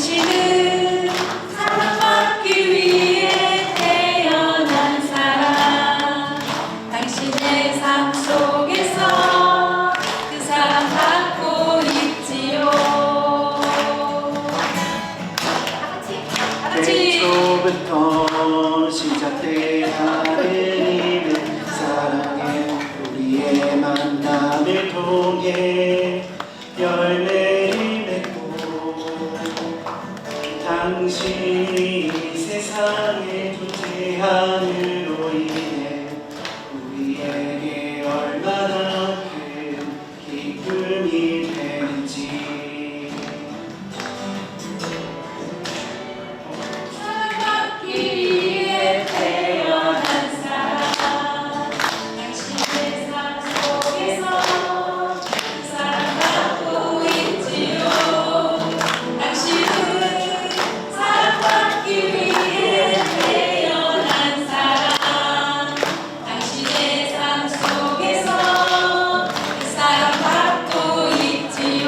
당신은 사랑받기 위해 태어난 사람. 당신의 삶 속에서 그 사랑 받고 있지요. 태초부터 시작된 하느님의 사랑에 우리의 만남을 통해 열매를 맺고 당신이 세상에 존재함으로 인해 우리에게 얼마나 큰 기쁨이 되는지. 사랑받기 위해 태어난 사람. 당신의 삶 속에서 그 사랑받고 있지요. 당신은 사랑받기 위해 태어난 사람. 당신의 삶 속에서 그 사랑받고 있지요.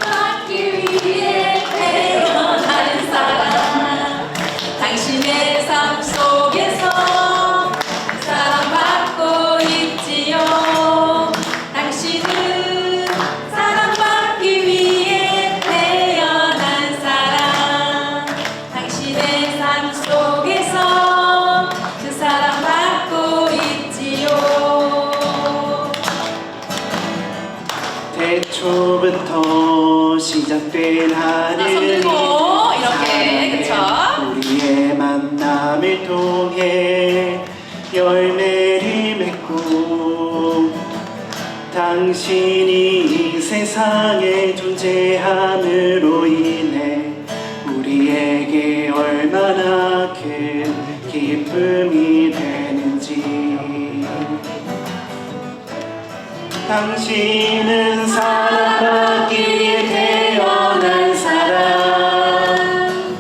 받기 위해 태어난 사람. 당신의 삶 속에서 사랑받고 있지요. 당신은 사랑받기 위해 태어난 사람. 당신의 삶 속에서 그 사랑받고 있지요. 태초부터 시작된 손 하느님의 들고 이렇게, 그쵸? 우리의 만남을 통해 열매를 맺고 당신이 이 세상에 존재함으로 인해 우리에게 얼마나 큰 기쁨이 되는지. 당신은 사랑받기 위해 태어난 사람.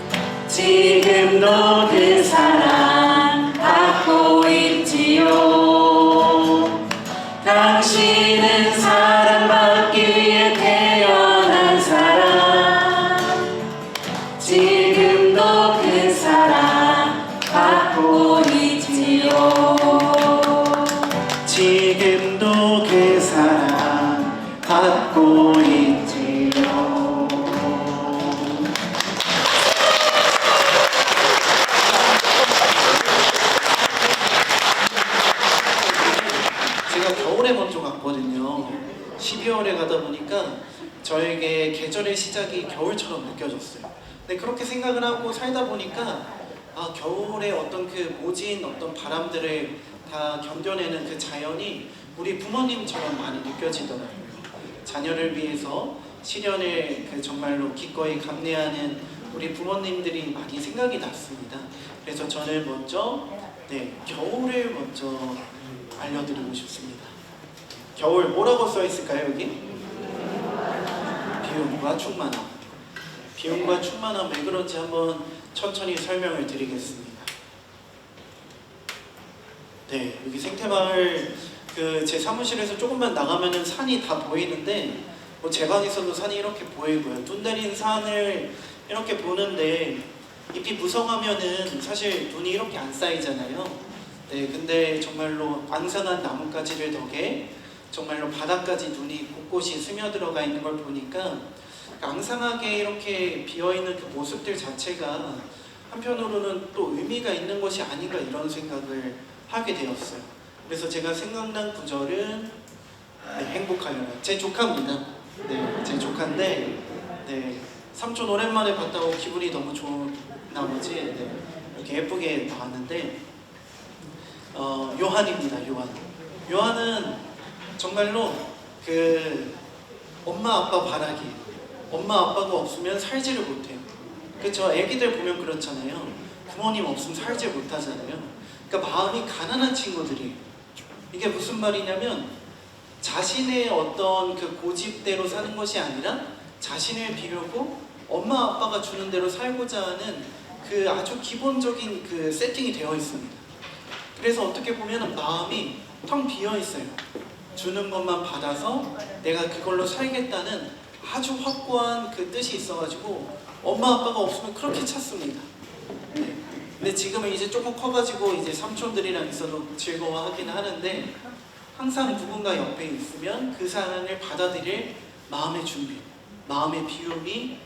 지금도 그 사랑 받고 있지요. 당신은 사랑받기 위해 태어난 사람. 지금도 그 사랑 받고 있지요. 지금도 그 사랑 받고 있지요. 제가 겨울에 먼저 갔거든요. 12월에 가다 보니까 저에게 계절의 시작이 겨울처럼 느껴졌어요. 근데 그렇게 생각을 하고 살다 보니까 겨울에 어떤 그 모진 어떤 바람들을 다 견뎌내는 그 자연이 우리 부모님처럼 많이 느껴지더라고요. 자녀를 위해서 시련을 정말로 기꺼이 감내하는 우리 부모님들이 많이 생각이 났습니다. 그래서 저는 먼저 겨울을 먼저 알려드리고 싶습니다. 겨울 뭐라고 써 있을까요, 여기? 비움과 충만함. 비움과 충만함 왜 그런지 한번 천천히 설명을 드리겠습니다. 네, 여기 생태마을 제 사무실에서 조금만 나가면은 산이 다 보이는데 제 방에서도 산이 이렇게 보이고요. 눈 내린 산을 이렇게 보는데 잎이 무성하면은 사실 눈이 이렇게 안 쌓이잖아요. 네, 근데 정말로 앙상한 나뭇가지들 덕에 정말로 바닥까지 눈이 곳곳이 스며들어가 있는 걸 보니까 앙상하게 이렇게 비어있는 그 모습들 자체가 한편으로는 또 의미가 있는 것이 아닌가 이런 생각을 하게 되었어요. 그래서 제가 생각난 구절은 행복하여라. 제 조카입니다. 네, 제 조카인데 삼촌 오랜만에 봤다고 기분이 너무 좋은 나머지 이렇게 예쁘게 나왔는데 요한입니다. 요한은 정말로 엄마 아빠 바라기, 엄마 아빠가 없으면 살지를 못해요. 그렇죠? 애기들 보면 그렇잖아요. 부모님 없으면 살지 못하잖아요. 그러니까 마음이 가난한 친구들이, 이게 무슨 말이냐면 자신의 어떤 그 고집대로 사는 것이 아니라 자신을 비우고 엄마 아빠가 주는 대로 살고자 하는 그 아주 기본적인 그 세팅이 되어 있습니다. 그래서 어떻게 보면 마음이 텅 비어 있어요. 주는 것만 받아서 내가 그걸로 살겠다는 아주 확고한 그 뜻이 있어가지고 엄마 아빠가 없으면 그렇게 찾습니다. 네. 근데 지금은 이제 조금 커가지고 이제 삼촌들이랑 있어도 즐거워하긴 하는데 항상 누군가 옆에 있으면 그 사랑을 받아들일 마음의 준비, 마음의 비움이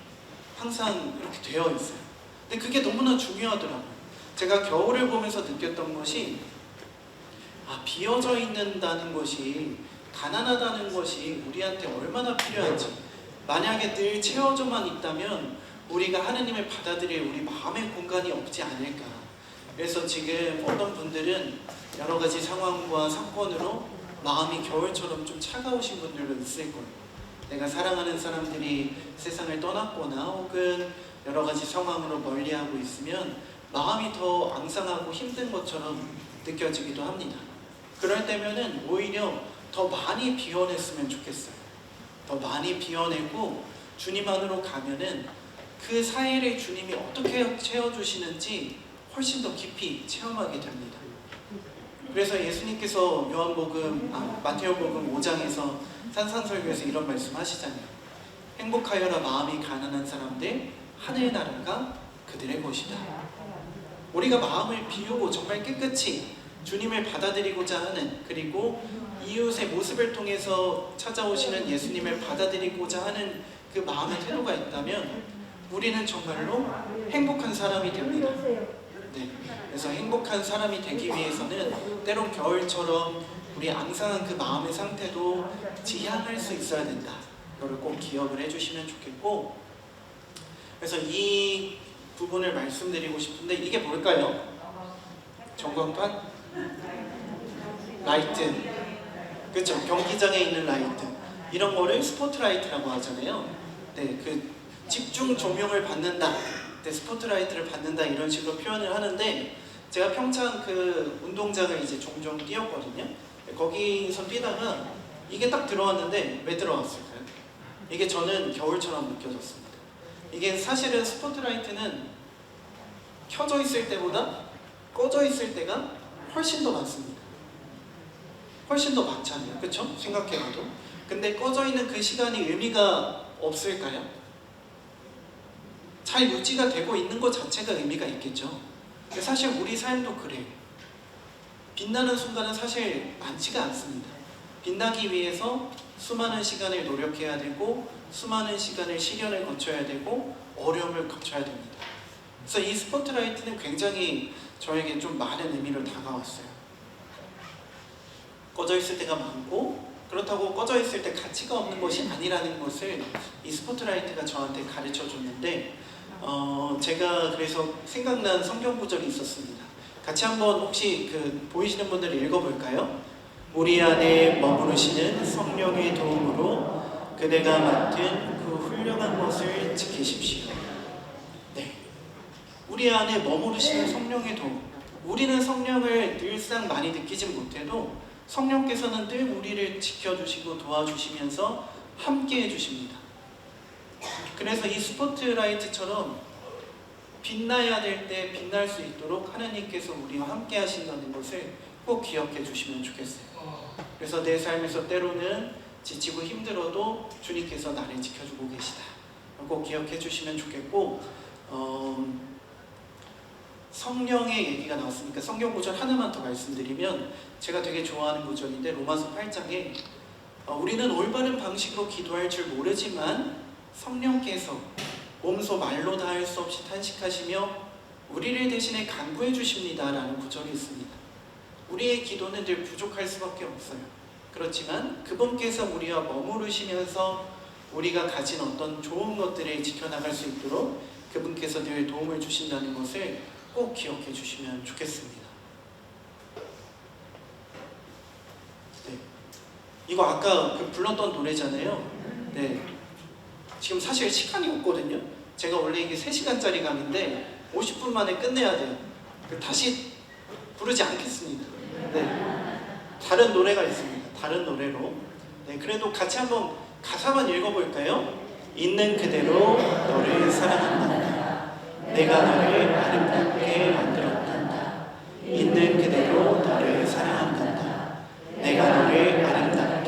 항상 이렇게 되어 있어요. 근데 그게 너무나 중요하더라고요. 제가 겨울을 보면서 느꼈던 것이 비어져 있는다는 것이, 가난하다는 것이 우리한테 얼마나 필요한지. 만약에 늘 채워져만 있다면 우리가 하느님을 받아들일 우리 마음의 공간이 없지 않을까. 그래서 지금 어떤 분들은 여러 가지 상황과 사건으로 마음이 겨울처럼 좀 차가우신 분들도 있을 거예요. 내가 사랑하는 사람들이 세상을 떠났거나 혹은 여러 가지 상황으로 멀리하고 있으면 마음이 더 앙상하고 힘든 것처럼 느껴지기도 합니다. 그럴 때면은 오히려 더 많이 비워냈으면 좋겠어요. 더 많이 비워내고 주님 안으로 가면은 그 사이를 주님이 어떻게 채워주시는지 훨씬 더 깊이 체험하게 됩니다. 그래서 예수님께서 마태오복음 5장에서 산상설교에서 이런 말씀하시잖아요. 행복하여라 마음이 가난한 사람들, 하늘나라가 그들의 것이다. 우리가 마음을 비우고 정말 깨끗이 주님을 받아들이고자 하는, 그리고 이웃의 모습을 통해서 찾아오시는 예수님을 받아들이고자 하는 그 마음의 태도가 있다면 우리는 정말로 행복한 사람이 됩니다. 네. 그래서 행복한 사람이 되기 위해서는 때론 겨울처럼 우리 앙상한 그 마음의 상태도 지향할 수 있어야 된다. 이거를 꼭 기억을 해주시면 좋겠고, 그래서 이 부분을 말씀드리고 싶은데 이게 뭘까요? 전광판? 라이트. 그렇죠. 경기장에 있는 라이트. 이런 거를 스포트라이트라고 하잖아요. 네, 그 집중 조명을 받는다. 네, 스포트라이트를 받는다 이런 식으로 표현을 하는데, 제가 평창 그 운동장을 이제 종종 뛰었거든요. 거기서 뛰다가 이게 딱 들어왔는데 왜 들어왔을까요? 이게 저는 겨울처럼 느껴졌습니다. 이게 사실은 스포트라이트는 켜져 있을 때보다 꺼져 있을 때가 훨씬 더 많습니다. 훨씬 더 많잖아요. 그렇죠? 생각해봐도. 근데 꺼져 있는 그 시간이 의미가 없을까요? 잘 유지가 되고 있는 것 자체가 의미가 있겠죠. 근데 사실 우리 삶도 그래요. 빛나는 순간은 사실 많지가 않습니다. 빛나기 위해서 수많은 시간을 노력해야 되고 수많은 시간을 시련을 거쳐야 되고 어려움을 거쳐야 됩니다. 그래서 이 스포트라이트는 굉장히 저에게 좀 많은 의미로 다가왔어요. 꺼져 있을 때가 많고, 그렇다고 꺼져 있을 때 가치가 없는 것이 아니라는 것을 이 스포트라이트가 저한테 가르쳐 줬는데, 제가 그래서 생각난 성경 구절이 있었습니다. 같이 한번 혹시 보이시는 분들 읽어볼까요? 우리 안에 머무르시는 성령의 도움으로 그대가 맡은 그 훌륭한 것을 지키십시오. 네, 우리 안에 머무르시는 성령의 도움. 우리는 성령을 늘상 많이 느끼진 못해도 성령께서는 늘 우리를 지켜주시고 도와주시면서 함께 해주십니다. 그래서 이 스포트라이트처럼 빛나야 될 때 빛날 수 있도록 하나님께서 우리와 함께 하신다는 것을 꼭 기억해 주시면 좋겠어요. 그래서 내 삶에서 때로는 지치고 힘들어도 주님께서 나를 지켜주고 계시다. 꼭 기억해 주시면 좋겠고, 성령의 얘기가 나왔으니까 성경 구절 하나만 더 말씀드리면, 제가 되게 좋아하는 구절인데 로마서 8장에 우리는 올바른 방식으로 기도할 줄 모르지만 성령께서 몸소 말로 다 할 수 없이 탄식하시며 우리를 대신에 간구해 주십니다 라는 구절이 있습니다. 우리의 기도는 늘 부족할 수밖에 없어요. 그렇지만 그분께서 우리와 머무르시면서 우리가 가진 어떤 좋은 것들을 지켜나갈 수 있도록 그분께서 늘 도움을 주신다는 것을 꼭 기억해 주시면 좋겠습니다. 네, 이거 아까 불렀던 노래잖아요. 네, 지금 사실 시간이 없거든요. 제가 원래 이게 3시간짜리 강의인데 50분 만에 끝내야 돼요. 다시 부르지 않겠습니다. 네, 다른 노래가 있습니다. 다른 노래로. 네, 그래도 같이 한번 가사만 읽어볼까요? 있는 그대로 너를 사랑한다. 내가 너를 아름답게 만들었단다. 있는 그대로 너를 사랑한단다. 내가 너를 아름답게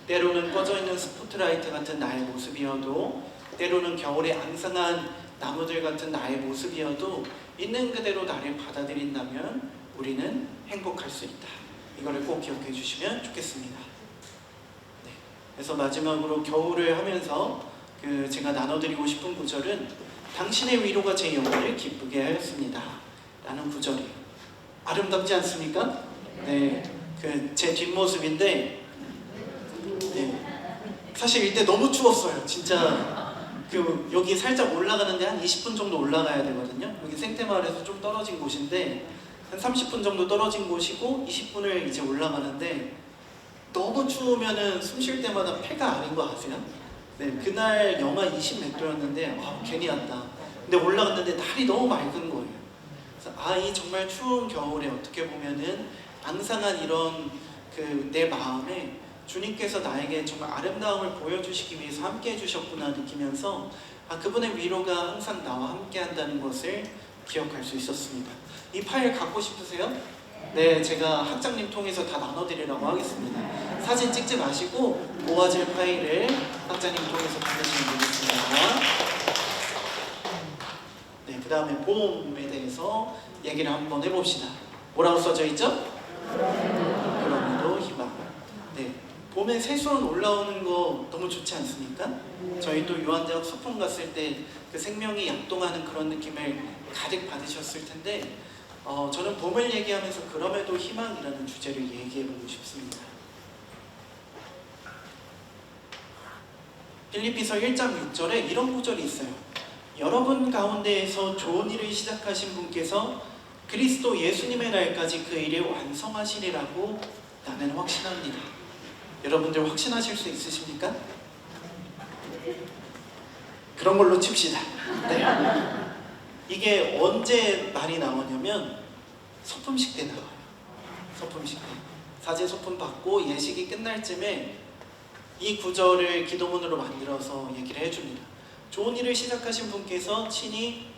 때로는 꺼져 있는 스포트라이트 같은 나의 모습이어도, 때로는 겨울에 앙상한 나무들 같은 나의 모습이어도 있는 그대로 나를 받아들인다면 우리는 행복할 수 있다. 이거를 꼭 기억해 주시면 좋겠습니다. 네. 그래서 마지막으로 겨울을 하면서 제가 나눠드리고 싶은 구절은 당신의 위로가 제 영혼을 기쁘게 하였습니다 라는 구절이에요. 아름답지 않습니까? 네. 제 뒷모습인데, 네. 사실 이때 너무 추웠어요. 진짜 여기 살짝 올라가는데 한 20분 정도 올라가야 되거든요. 여기 생태마을에서 좀 떨어진 곳인데 한 30분 정도 떨어진 곳이고 20분을 이제 올라가는데, 너무 추우면은 숨 쉴 때마다 폐가 아린 거 아세요? 네, 그날 영하 20 몇 도였는데 괜히 왔다. 근데 올라갔는데 날이 너무 맑은 거예요. 그래서 이 정말 추운 겨울에 어떻게 보면은 앙상한 이런 내 마음에 주님께서 나에게 정말 아름다움을 보여주시기 위해서 함께 해주셨구나 느끼면서 그분의 위로가 항상 나와 함께 한다는 것을 기억할 수 있었습니다. 이 파일 갖고 싶으세요? 네, 제가 학장님 통해서 다 나눠드리려고 하겠습니다. 사진 찍지 마시고 모아질 파일을 학장님 통해서 받으시면 되겠습니다. 네, 그 다음에 봄에 대해서 얘기를 한번 해봅시다. 뭐라고 써져 있죠? 그럼에도 희망. 네, 봄에 새순 올라오는 거 너무 좋지 않습니까? 저희 또 요한대학 소풍 갔을 때 그 생명이 약동하는 그런 느낌을 가득 받으셨을 텐데, 저는 봄을 얘기하면서 그럼에도 희망이라는 주제를 얘기해보고 싶습니다. 빌립비서 1장 6절에 이런 구절이 있어요. 여러분 가운데에서 좋은 일을 시작하신 분께서 그리스도 예수님의 날까지 그 일을 완성하시리라고 나는 확신합니다. 여러분들 확신하실 수 있으십니까? 그런 걸로 칩시다. 네. 이게 언제 말이 나오냐면 소품식 때 나와요. 소품식 때. 사제 소품 받고 예식이 끝날 쯤에 이 구절을 기도문으로 만들어서 얘기를 해줍니다. 좋은 일을 시작하신 분께서 친히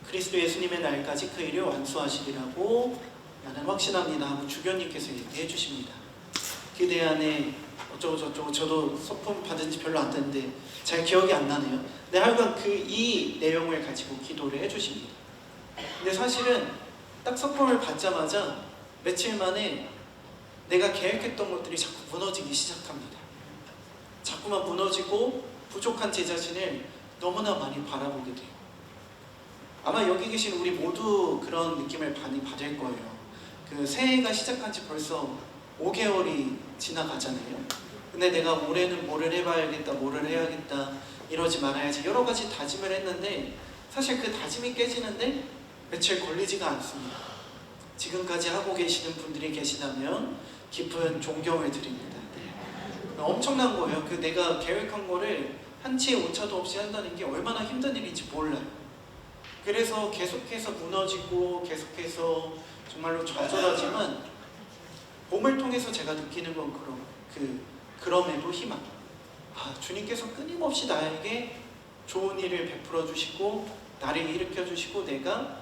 그리스도 예수님의 날까지 그 일을 완수하시리라고 나는 확신합니다 하고 주교님께서 얘기해 주십니다. 기대 안에 어쩌고 저쩌고, 저도 소품 받은 지 별로 안 됐는데 잘 기억이 안 나네요. 근데 하여간 이 내용을 가지고 기도를 해주십니다. 근데 사실은 딱 소품을 받자마자 며칠 만에 내가 계획했던 것들이 자꾸 무너지기 시작합니다. 자꾸만 무너지고 부족한 제 자신을 너무나 많이 바라보게 돼요. 아마 여기 계신 우리 모두 그런 느낌을 많이 받을 거예요. 새해가 시작한 지 벌써 5개월이 지나가잖아요. 근데 내가 올해는 뭐를 해봐야겠다, 뭐를 해야겠다, 이러지 말아야지, 여러 가지 다짐을 했는데 사실 그 다짐이 깨지는데 며칠 걸리지가 않습니다. 지금까지 하고 계시는 분들이 계시다면 깊은 존경을 드립니다. 엄청난 거예요. 내가 계획한 거를 한치의 오차도 없이 한다는 게 얼마나 힘든 일인지 몰라요. 그래서 계속해서 무너지고 계속해서 정말로 좌절하지만 봄을 통해서 제가 느끼는 건 그럼에도 희망. 주님께서 끊임없이 나에게 좋은 일을 베풀어 주시고 나를 일으켜 주시고 내가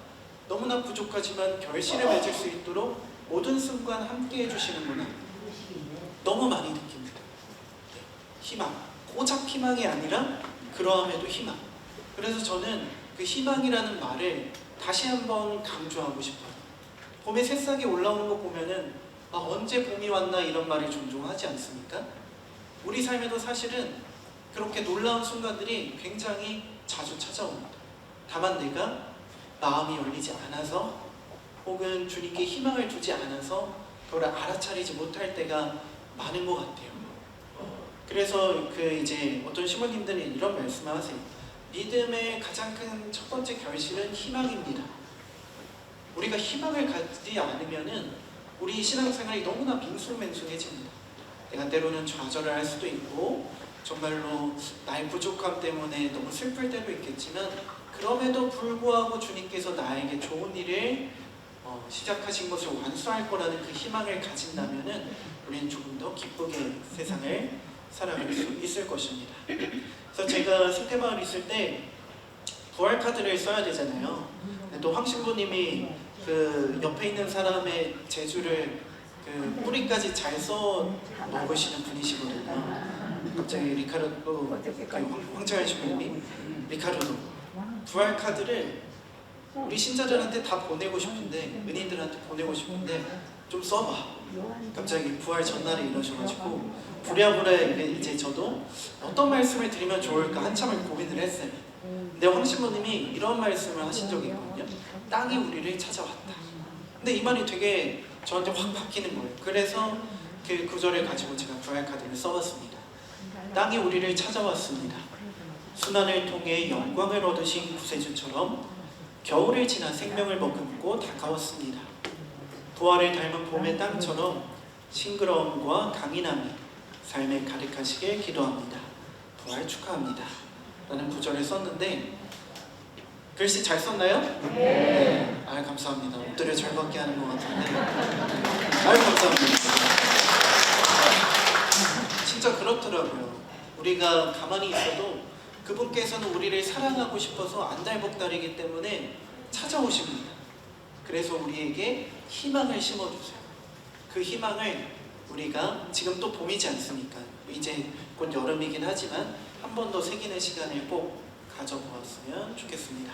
너무나 부족하지만 결실을 맺을 수 있도록 모든 순간 함께 해주시는구나. 너무 많이 느낍니다. 희망. 고작 희망이 아니라 그러함에도 희망. 그래서 저는 그 희망이라는 말을 다시 한번 강조하고 싶어요. 봄에 새싹이 올라오는 거 보면은 언제 봄이 왔나 이런 말을 종종 하지 않습니까? 우리 삶에도 사실은 그렇게 놀라운 순간들이 굉장히 자주 찾아옵니다. 다만 내가 마음이 열리지 않아서 혹은 주님께 희망을 주지 않아서 그걸 알아차리지 못할 때가 많은 것 같아요. 그래서 이제 어떤 신부님들이 이런 말씀을 하세요. 믿음의 가장 큰 첫 번째 결실은 희망입니다. 우리가 희망을 갖지 않으면은 우리 신앙생활이 너무나 밍숭맹숭해집니다. 내가 때로는 좌절을 할 수도 있고 정말로 나의 부족함 때문에 너무 슬플 때도 있겠지만 그럼에도 불구하고 주님께서 나에게 좋은 일을 시작하신 것을 완수할 거라는 그 희망을 가진다면은 우리는 조금 더 기쁘게 세상을 살아갈 수 있을 것입니다. 그래서 제가 생태마을 있을 때 부활카드를 써야 되잖아요. 또 황신부님이 옆에 있는 사람의 재주를 그 뿌리까지 잘 써 먹으시는 분이시거든요. 갑자기 리카르도 황창현 신부님이 리카르도 부활 카드를 우리 신자들한테 다 보내고 싶은데 은인들한테 보내고 싶은데 좀 써봐. 갑자기 부활 전날에 이러셔가지고 부랴부랴 이제 저도 어떤 말씀을 드리면 좋을까 한참을 고민을 했어요. 근데 황 신부님이 이런 말씀을 하신 적이 있거든요. 땅이 우리를 찾아왔다. 근데 이 말이 되게 저한테 확 박히는 거예요. 그래서 그 구절을 가지고 제가 부활 카드를 써봤습니다. 땅이 우리를 찾아왔습니다. 순환을 통해 영광을 얻으신 구세주처럼 겨울을 지나 생명을 머금고 다가왔습니다. 부활을 닮은 봄의 땅처럼 싱그러움과 강인함이 삶에 가득하시길 기도합니다. 부활 축하합니다. 라는 구절을 썼는데 글씨 잘 썼나요? 네. 감사합니다. 엎드려 절받게 하는 것 같은데 감사합니다. 진짜 그렇더라고요. 우리가 가만히 있어도 그분께서는 우리를 사랑하고 싶어서 안달복달이기 때문에 찾아오십니다. 그래서 우리에게 희망을 심어주세요. 그 희망을 우리가 지금 또 봄이지 않습니까? 이제 곧 여름이긴 하지만 한 번 더 새기는 시간을 꼭 가져보았으면 좋겠습니다.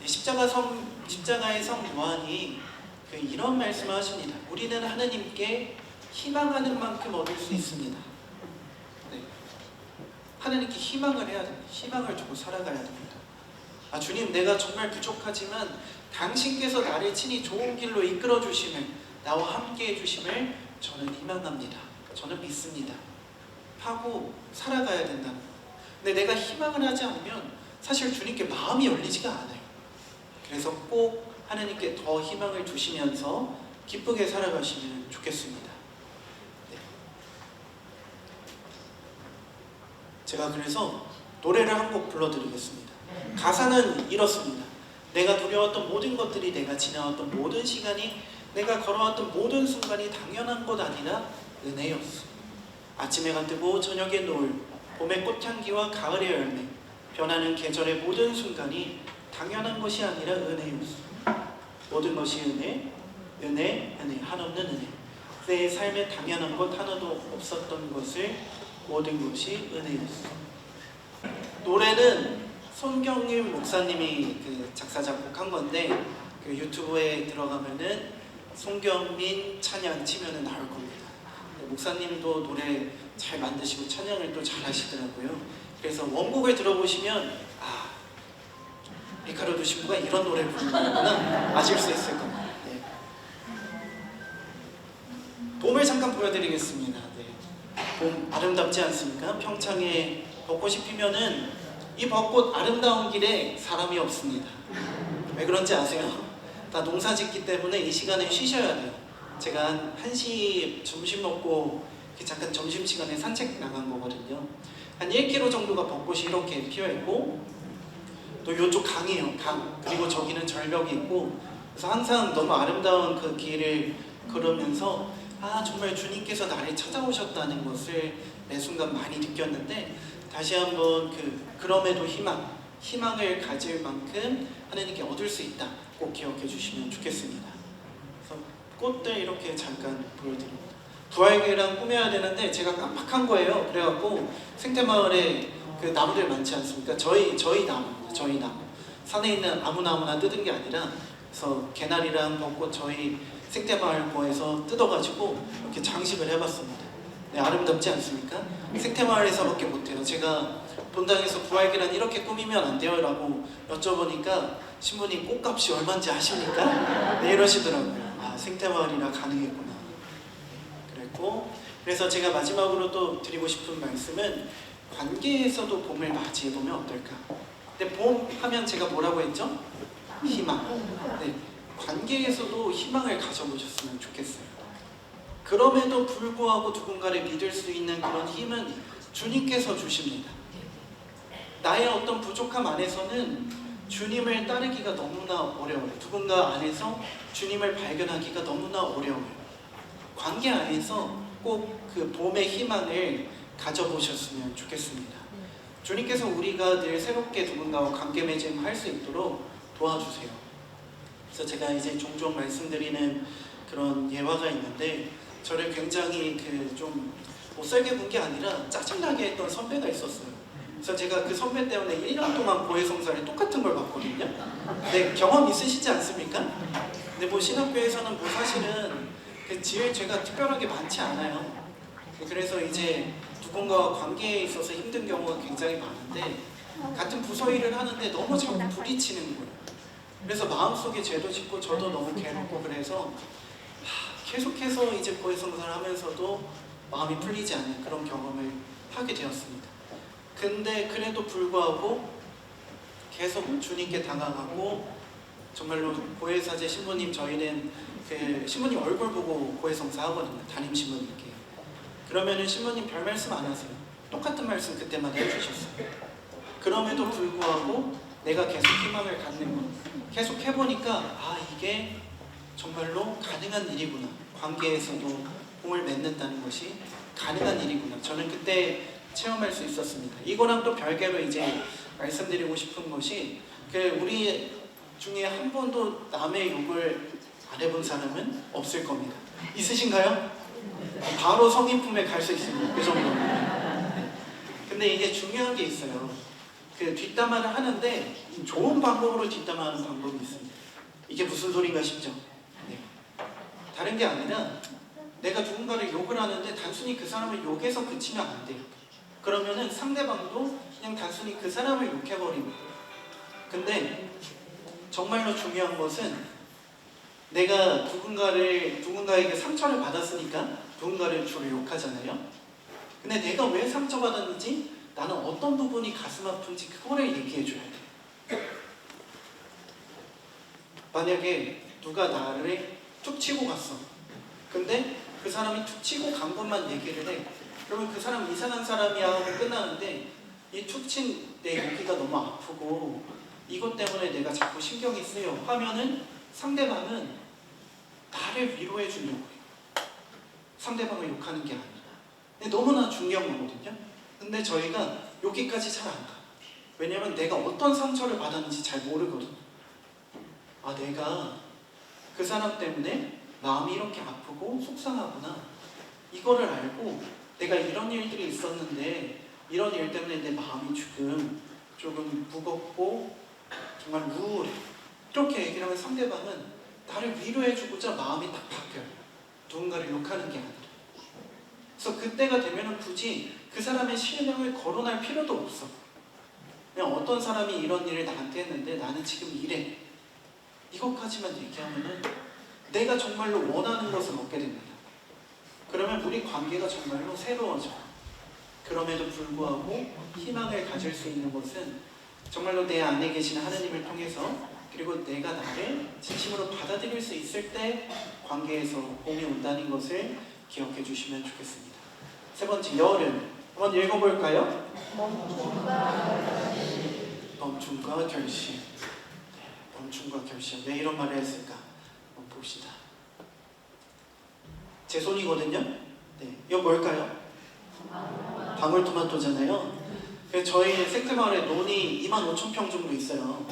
십자가의 성 요한이 이런 말씀을 하십니다. 우리는 하느님께 희망하는 만큼 얻을 수 있습니다. 네. 하느님께 희망을 해야 됩니다. 희망을 두고 살아가야 됩니다. 주님, 내가 정말 부족하지만 당신께서 나를 친히 좋은 길로 이끌어 주심을, 나와 함께 해주심을 저는 희망합니다. 저는 믿습니다. 하고 살아가야 된다는 거예요. 근데 내가 희망을 하지 않으면 사실 주님께 마음이 열리지가 않아요. 그래서 꼭 하나님께 더 희망을 두시면서 기쁘게 살아가시면 좋겠습니다. 네. 제가 그래서 노래를 한 곡 불러드리겠습니다. 가사는 이렇습니다. 내가 두려웠던 모든 것들이, 내가 지나왔던 모든 시간이, 내가 걸어왔던 모든 순간이 당연한 것 아니라 은혜였어. 아침에가 뜨고 저녁에 노을, 봄의 꽃향기와 가을의 열매, 변하는 계절의 모든 순간이 당연한 것이 아니라 은혜였어. 모든 것이 은혜, 은혜, 은혜, 한없는 은혜. 내 삶에 당연한 것 하나도 없었던 것을 모든 것이 은혜였어. 노래는 손경림 목사님이 작사 작곡한 건데 유튜브에 들어가면은 손경민 찬양 치면은 나올 겁니다. 목사님도 노래 잘 만드시고 찬양을 또 잘 하시더라고요. 그래서 원곡을 들어보시면 리카르도 신부가 이런 노래를 부르는구나 아실 수 있을 겁니다. 네. 봄을 잠깐 보여드리겠습니다. 네. 봄 아름답지 않습니까? 평창에 벚꽃이 피면은 이 벚꽃 아름다운 길에 사람이 없습니다. 왜 그런지 아세요? 다 농사 짓기 때문에 이 시간에 쉬셔야 돼요. 제가 한 1시 점심 먹고 잠깐 점심시간에 산책 나간 거거든요. 한 1km 정도가 벚꽃이 이렇게 피어있고 또 이쪽 강이에요. 강. 그리고 저기는 절벽이 있고 그래서 항상 너무 아름다운 그 길을 걸으면서 정말 주님께서 나를 찾아오셨다는 것을 매 순간 많이 느꼈는데 다시 한번 그럼에도 희망을 가질 만큼 하나님께 얻을 수 있다. 꼭 기억해 주시면 좋겠습니다. 그래서 꽃들 이렇게 잠깐 보여드립니다. 부활계랑 꾸며야 되는데 제가 깜빡한 거예요. 그래갖고 생태마을에 나무들 많지 않습니까? 저희 나무입니다. 저희 나무. 산에 있는 아무 나무나 뜯은 게 아니라 그래서 개나리랑 벚꽃 저희 생태마을 거에서 뜯어가지고 이렇게 장식을 해봤습니다. 네, 아름답지 않습니까? 생태마을에서밖에 못해요. 제가 본당에서 부활계란 이렇게 꾸미면 안 돼요? 라고 여쭤보니까 신부님 꽃값이 얼마인지 아십니까? 네, 이러시더라고요. 생태마을이라 가능했구나. 그랬고 그래서 제가 마지막으로 또 드리고 싶은 말씀은 관계에서도 봄을 맞이해보면 어떨까? 근데 봄 하면 제가 뭐라고 했죠? 희망. 네, 관계에서도 희망을 가져보셨으면 좋겠어요. 그럼에도 불구하고 누군가를 믿을 수 있는 그런 힘은 주님께서 주십니다. 나의 어떤 부족함 안에서는 주님을 따르기가 너무나 어려워요. 누군가 안에서 주님을 발견하기가 너무나 어려워요. 관계 안에서 꼭 그 봄의 희망을 가져보셨으면 좋겠습니다. 주님께서 우리가 늘 새롭게 누군가와 관계 맺음할 수 있도록 도와주세요. 그래서 제가 이제 종종 말씀드리는 그런 예화가 있는데 저를 굉장히 좀 못살게 본 게 아니라 짜증나게 했던 선배가 있었어요. 그래서 제가 그 선배 때문에 1년 동안 고해성사를 똑같은 걸 봤거든요. 네, 경험 있으시지 않습니까? 근데 뭐 신학교에서는 뭐 사실은 지을 죄가 특별하게 많지 않아요. 그래서 이제 누군가와 관계에 있어서 힘든 경우가 굉장히 많은데 같은 부서 일을 하는데 너무 자꾸 부딪히는 거예요. 그래서 마음속에 죄도 짓고 저도 너무 괴롭고 그래서 계속해서 이제 고해성사를 하면서도 마음이 풀리지 않는 그런 경험을 하게 되었습니다. 근데 그래도 불구하고 계속 주님께 다가가고 정말로 고해사제 신부님 저희는 신부님 얼굴 보고 고해성사 하거든요. 담임 신부님께. 그러면은 신부님 별 말씀 안 하세요. 똑같은 말씀 그때마다 해주셨어요. 그럼에도 불구하고 내가 계속 희망을 갖는 것, 계속 해보니까 이게 정말로 가능한 일이구나. 관계에서도 공을 맺는다는 것이 가능한 일이구나. 저는 그때 체험할 수 있었습니다. 이거랑 또 별개로 이제 말씀드리고 싶은 것이 우리 중에 한 번도 남의 욕을 안 해본 사람은 없을 겁니다. 있으신가요? 바로 성인품에 갈 수 있습니다. 그 정도는. 근데 이게 중요한 게 있어요. 뒷담화를 하는데 좋은 방법으로 뒷담화하는 방법이 있습니다. 이게 무슨 소린가 싶죠? 네. 다른 게 아니라 내가 누군가를 욕을 하는데 단순히 그 사람을 욕해서 그치면 안 돼요. 그러면은 상대방도 그냥 단순히 그 사람을 욕해버립니다. 근데 정말로 중요한 것은 내가 누군가에게 상처를 받았으니까 누군가를 주로 욕하잖아요. 근데 내가 왜 상처받았는지, 나는 어떤 부분이 가슴 아픈지 그거를 얘기해줘야 돼. 만약에 누가 나를 툭 치고 갔어. 근데 그 사람이 툭 치고 간 것만 얘기를 해. 그러면 그 사람 이상한 사람이야 하고 끝나는데, 이 툭 친 내 여기가 너무 아프고 이것 때문에 내가 자꾸 신경이 쓰여 하면은 상대방은 나를 위로해 주려고 해요. 상대방을 욕하는 게 아니라. 근데 너무나 중요한 거거든요. 근데 저희가 여기까지 잘 안 가. 왜냐면 내가 어떤 상처를 받았는지 잘 모르거든. 내가 그 사람 때문에 마음이 이렇게 아프고 속상하구나. 이거를 알고 내가 이런 일들이 있었는데 이런 일 때문에 내 마음이 조금 무겁고 정말 우울해. 이렇게 얘기를 하면 상대방은 나를 위로해주고자 마음이 딱 바뀌어요. 누군가를 욕하는 게 아니라. 그래서 그때가 되면은 굳이 그 사람의 실명을 거론할 필요도 없어. 그냥 어떤 사람이 이런 일을 나한테 했는데 나는 지금 이래. 이것까지만 얘기하면은 내가 정말로 원하는 것을 얻게 됩니다. 그러면 우리 관계가 정말로 새로워져. 그럼에도 불구하고 희망을 가질 수 있는 것은 정말로 내 안에 계신 하나님을 통해서, 그리고 내가 나를 진심으로 받아들일 수 있을 때 관계에서 봄이 온다는 것을 기억해 주시면 좋겠습니다. 세 번째, 여름. 한번 읽어볼까요? 멈춤과 결심. 멈춤과 결심. 왜 이런 말을 했을까? 한번 봅시다. 제 손이거든요. 네, 이거 뭘까요? 방울토마토잖아요. 저희 생태마을에 논이 25,000평 정도 있어요.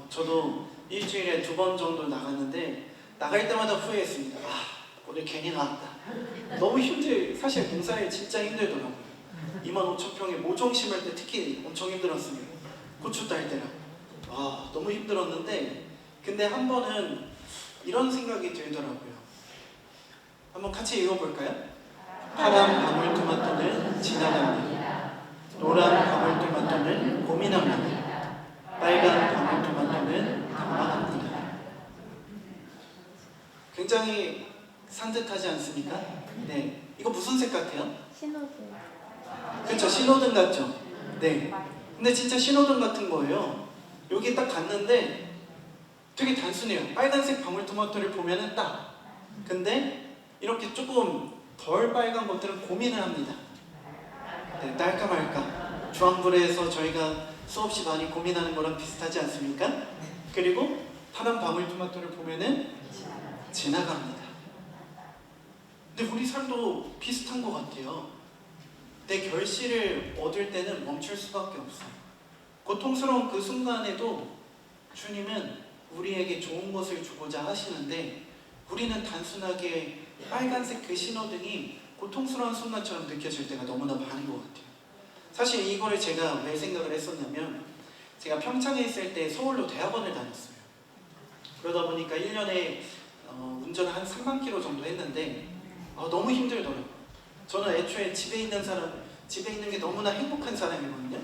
저도 일주일에 2번 정도 나갔는데 나갈 때마다 후회했습니다. 오늘 괜히 나왔다. 너무 사실 공사일 진짜 힘들더라고요. 25,000평에 모종 심을 때 특히 엄청 힘들었습니다. 고추 딸 때랑. 너무 힘들었는데, 근데 한 번은 이런 생각이 들더라고요. 한번 같이 읽어볼까요? 파란 방울토마토는 지나갑니다. 노란 방울토마토는 고민합니다. 빨간 방울토마토는 당황합니다. 굉장히 산뜻하지 않습니까? 네, 이거 무슨 색 같아요? 신호등. 그렇죠, 신호등 같죠? 네. 근데 진짜 신호등 같은 거예요. 여기 딱 갔는데 되게 단순해요. 빨간색 방울토마토를 보면은 딱. 근데 이렇게 조금 덜 빨간 것들은 고민을 합니다. 네, 딸까 말까. 주황불에서 저희가 수없이 많이 고민하는 거랑 비슷하지 않습니까? 그리고 파란 방울토마토를 보면은 지나갑니다. 근데 우리 삶도 비슷한 것 같아요. 내 결실을 얻을 때는 멈출 수밖에 없어요. 고통스러운 그 순간에도 주님은 우리에게 좋은 것을 주고자 하시는데 우리는 단순하게 빨간색 그 신호등이 고통스러운 순간처럼 느껴질 때가 너무나 많은 것 같아요. 사실 이거를 제가 왜 생각을 했었냐면 제가 평창에 있을 때 서울로 대학원을 다녔어요. 그러다 보니까 1년에 운전을 한 3만 킬로 정도 했는데 너무 힘들더라고요. 저는 애초에 집에 있는 게 너무나 행복한 사람이거든요.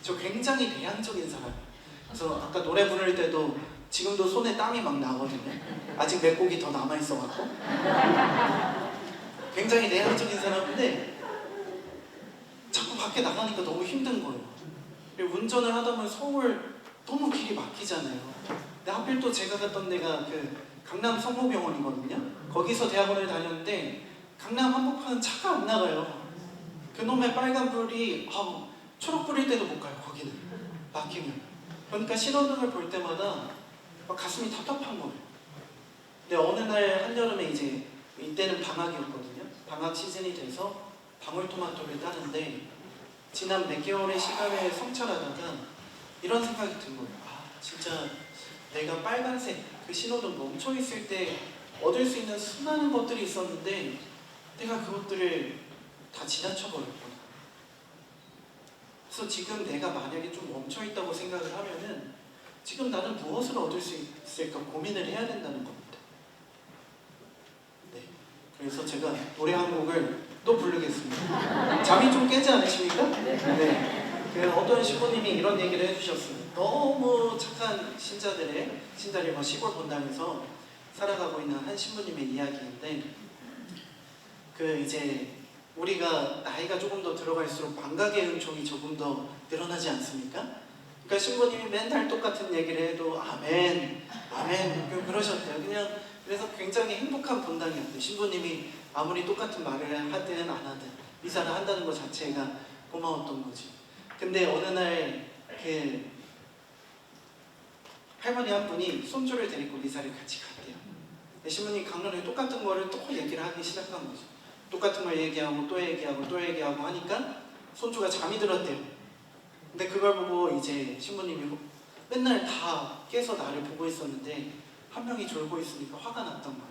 저 굉장히 내향적인 사람이에요. 그래서 아까 노래 부를 때도 지금도 손에 땀이 막 나거든요. 아직 몇 곡이 더 남아있어갖고 굉장히 내향적인 사람인데 자꾸 밖에 나가니까 너무 힘든 거예요. 그리고 운전을 하다 보면 서울 너무 길이 막히잖아요. 근데 하필 또 제가 갔던 데가 그 강남 성모병원이거든요. 거기서 대학원을 다녔는데 강남 한복판은 차가 안 나가요. 그놈의 빨간불이 초록불일 때도 못 가요. 거기는 막히면. 그러니까 신호등을 볼 때마다 막 가슴이 답답한 거예요. 근데 어느 날 한여름에 이때는 방학이었거든요. 방학 시즌이 돼서 방울토마토를 따는데 지난 몇 개월의 시간을 성찰하다가 이런 생각이 든 거예요. 진짜 내가 빨간색 그 신호등 멈춰 있을 때 얻을 수 있는 수많은 것들이 있었는데 내가 그것들을 다 지나쳐버렸구나. 그래서 지금 내가 만약에 좀 멈춰 있다고 생각을 하면은 지금 나는 무엇을 얻을 수 있을까 고민을 해야 된다는 겁니다. 네, 그래서 제가 노래 한 곡을 또 부르겠습니다. 잠이 좀 깨지 않으십니까? 네. 어떤 신부님이 이런 얘기를 해주셨어요. 너무 착한 신자들의 시골 본당에서 살아가고 있는 한 신부님의 이야기인데 우리가 나이가 조금 더 들어갈수록 망각의 은총이 조금 더 늘어나지 않습니까? 그러니까 신부님이 맨날 똑같은 얘기를 해도 아멘, 아멘 그러셨대요. 그래서 굉장히 행복한 본당이었대요. 신부님이 아무리 똑같은 말을 하든 안 하든 미사를 한다는 것 자체가 고마웠던 거지. 근데 어느 날 할머니 한 분이 손주를 데리고 미사를 같이 갔대요. 신부님이 강론에 똑같은 거를 또 얘기를 하기 시작한 거죠. 똑같은 걸 얘기하고 또 얘기하고 하니까 손주가 잠이 들었대요. 근데 그걸 보고 신부님이 맨날 다 깨서 나를 보고 있었는데 한 명이 졸고 있으니까 화가 났던 거예요.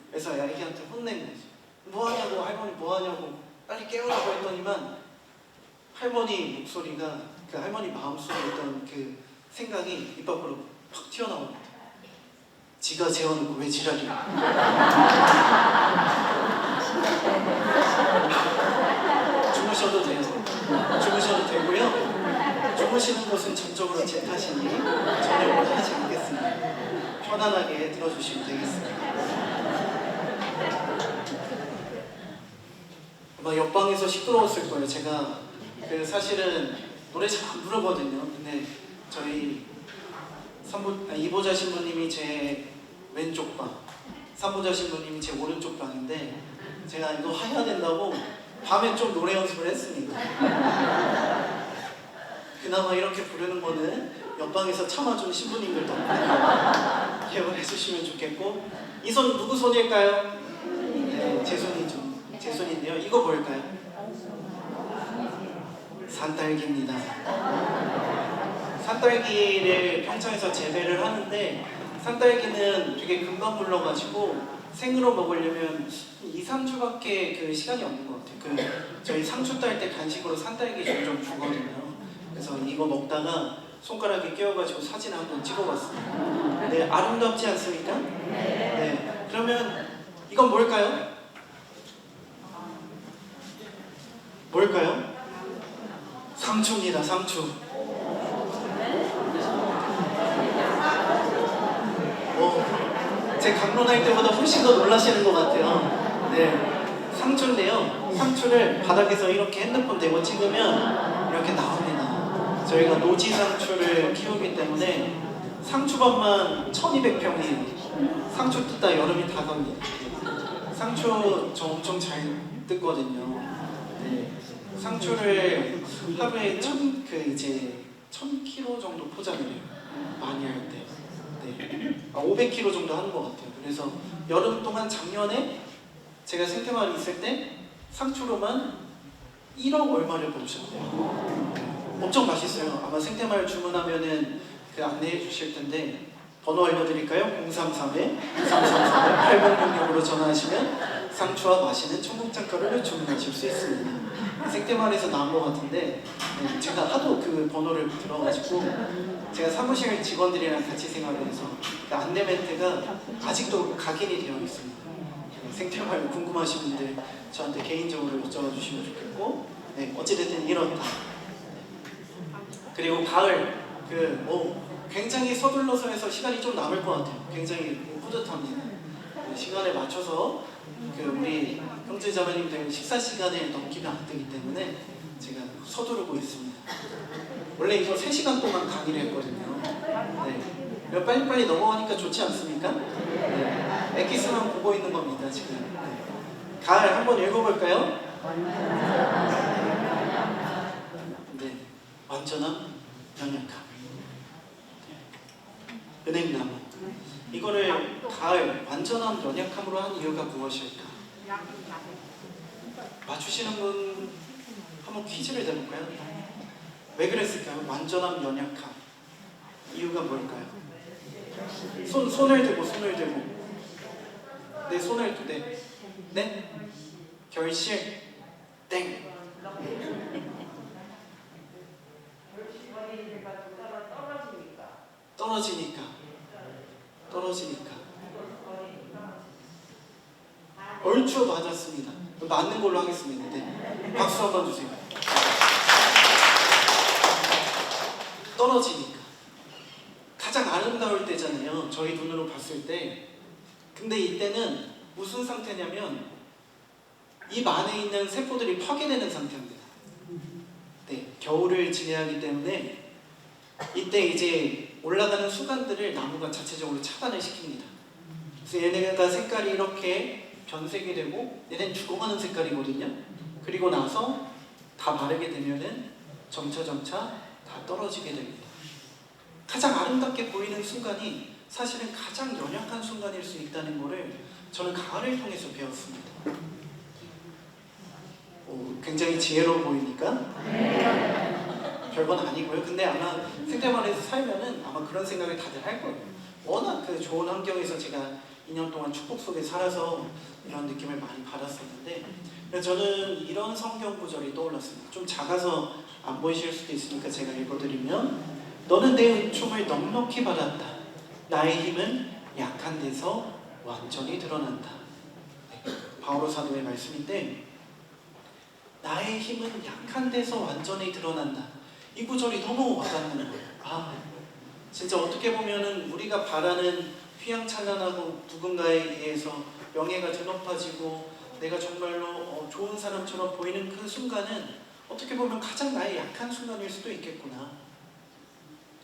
그래서 애기한테 혼낸 거지. 뭐하냐고, 할머니 뭐하냐고 빨리 깨우라고 했더니만 할머니 목소리가 할머니 마음속에 있던 그 생각이 입 밖으로 팍 튀어나옵니다. 지가 재워놓고 왜 지랄이야. 주무셔도 돼요. 주무셔도 되고요. 주무시는 곳은 전적으로 제 탓이니 전혀 하지 않겠습니다. 편안하게 들어주시면 되겠습니다. 아마 옆방에서 시끄러웠을 거예요. 제가 사실은 노래 잘 안 부르거든요. 근데 저희 이보자 신부님이 제 왼쪽 방, 삼보자 신부님이 제 오른쪽 방인데 제가 이거 해야 된다고 밤에 좀 노래 연습을 했습니다. 그나마 이렇게 부르는 거는 옆방에서 참아준 신부님들 덕분에 기억을 해주시면 좋겠고, 이 손 누구 손일까요? 네, 제 손이죠. 제 손인데요. 이거 뭘까요? 산딸기입니다. 산딸기를 평창에서 재배를 하는데 산딸기는 되게 금방 물러가지고 생으로 먹으려면 2~3주밖에 그 시간이 없는 것 같아요. 저희 상추 딸 때 간식으로 산딸기 종종 주거든요. 그래서 이거 먹다가 손가락에 끼워가지고 사진 한번 찍어봤어요. 네, 아름답지 않습니까? 네. 그러면 이건 뭘까요? 뭘까요? 상추입니다. 상추. 제 강론할 때보다 훨씬 더 놀라시는 것 같아요. 네, 상추인데요. 상추를 바닥에서 이렇게 핸드폰 대고 찍으면 이렇게 나옵니다. 저희가 노지 상추를 키우기 때문에 상추밭만 1200평이에요. 상추 뜯다 여름이 다 갑니다. 상추 저 엄청 잘 뜯거든요. 네, 상추를 하루에 1000kg 정도 포장을 해요. 많이 할 때. 네, 500kg 정도 하는 것 같아요. 그래서 여름 동안 작년에 제가 생태마을에 있을 때 상추로만 1억 얼마를 벌으셨대요. 엄청 맛있어요. 아마 생태마을 주문하면은 안내해 주실 텐데 번호 알려드릴까요? 033-9334-8066으로 전화하시면 상추와 맛있는 청국장가루를 주문하실 수 있습니다. 생태마을에서 나온 것 같은데 제가 하도 그 번호를 들어가지고 제가 사무실 직원들이랑 같이 생활을 해서 그 안내 멘트가 아직도 각인이 되어 있습니다. 생태마을 궁금하신 분들 저한테 개인적으로 여쭤봐 주시면 좋겠고, 네, 어찌됐든 이렇다. 그리고 가을 굉장히 서둘러서 해서 시간이 좀 남을 것 같아요. 굉장히 뿌듯합니다. 시간에 맞춰서 우리 형제자매님들 식사 시간을 넘기면 안 되기 때문에 제가 서두르고 있습니다. 원래 이거 3시간 동안 강의를 했거든요. 네. 빨리빨리 넘어가니까 좋지 않습니까? 네. 엑기스만 보고 있는 겁니다, 지금. 네. 가을 한번 읽어볼까요? 네. 완전한 연약함. 은행나무. 이거를 가을 완전한 연약함으로 한 이유가 무엇일까? 맞추시는 분 한번 퀴즈를 내볼까요? 왜 그랬을까요? 완전한 연약함. 이유가 뭘까요? 손을 대고 네, 손을 네. 네? 결실 땡. 떨어지니까 얼추 맞았습니다. 맞는 걸로 하겠습니다. 네. 박수 한번 주세요. 떨어지니까 가장 아름다울 때잖아요, 저희 눈으로 봤을 때. 근데 이때는 무슨 상태냐면 입 안에 있는 세포들이 파괴되는 상태입니다. 네, 겨울을 지내하기 때문에 이때 이제 올라가는 수간들을 나무가 자체적으로 차단을 시킵니다. 그래서 얘네가 색깔이 이렇게 변색이 되고 얘네는 죽어가는 색깔이거든요. 그리고 나서 다 마르게 되면은 점차 다 떨어지게 됩니다. 가장 아름답게 보이는 순간이 사실은 가장 연약한 순간일 수 있다는 것을 저는 가을을 통해서 배웠습니다. 굉장히 지혜로워 보이니까? 별건 아니고요. 근데 아마 생태마을에서 살면은 아마 그런 생각을 다들 할 거예요. 워낙 그 좋은 환경에서 제가 2년 동안 축복 속에 살아서 이런 느낌을 많이 받았었는데, 그래서 저는 이런 성경 구절이 떠올랐습니다. 좀 작아서 안 보이실 수도 있으니까 제가 읽어드리면, 너는 내 은총을 넉넉히 받았다. 나의 힘은 약한 데서 완전히 드러난다. 네, 바오로 사도의 말씀인데, 나의 힘은 약한 데서 완전히 드러난다. 이 구절이 너무 와닿는 거예요. 진짜 어떻게 보면은 우리가 바라는 휘황찬란하고 누군가에 의해서 명예가 드높아지고 내가 정말로 좋은 사람처럼 보이는 그 순간은 어떻게 보면 가장 나의 약한 순간일 수도 있겠구나.